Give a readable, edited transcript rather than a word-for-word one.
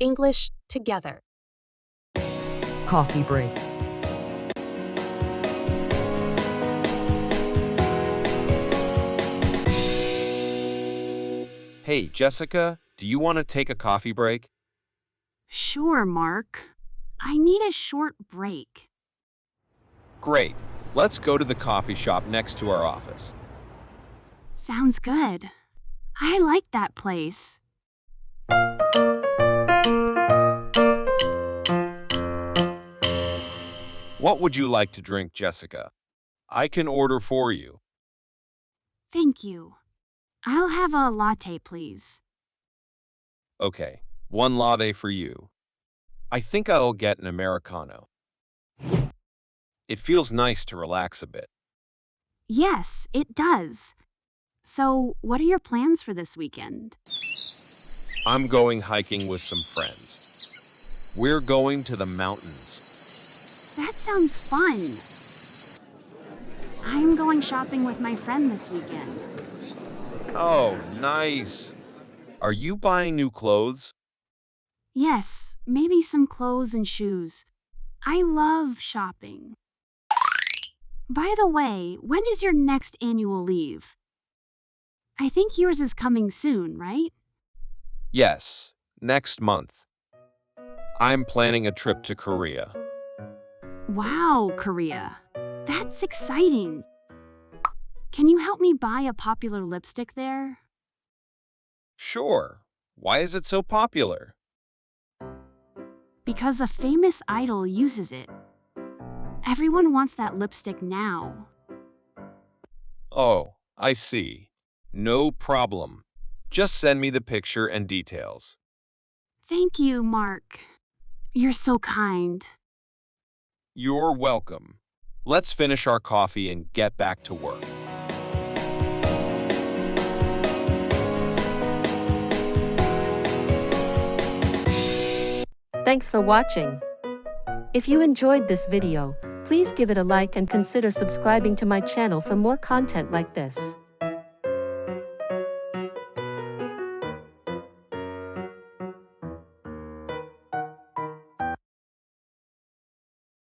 English together. Coffee break. Hey, Jessica, do you want to take a coffee break? Sure, Mark. I need a short break. Great. Let's go to the coffee shop next to our office. Sounds good. I like that place. What would you like to drink, Jessica? I can order for you. Thank you. I'll have a latte, please. Okay, one latte for you. I think I'll get an Americano. It feels nice to relax a bit. Yes, it does. So, what are your plans for this weekend? I'm going hiking with some friends. We're going to the mountains. That sounds fun. I'm going shopping with my friend this weekend. Oh, nice. Are you buying new clothes? Yes, maybe some clothes and shoes. I love shopping. By the way, when is your next annual leave? I think yours is coming soon, right? Yes, next month. I'm planning a trip to Korea. Wow, Korea. That's exciting. Can you help me buy a popular lipstick there? Sure. Why is it so popular? Because a famous idol uses it. Everyone wants that lipstick now. Oh, I see. No problem. Just send me the picture and details. Thank you, Mark. You're so kind. You're welcome. Let's finish our coffee and get back to work. Thanks for watching. If you enjoyed this video, please give it a like and consider subscribing to my channel for more content like this.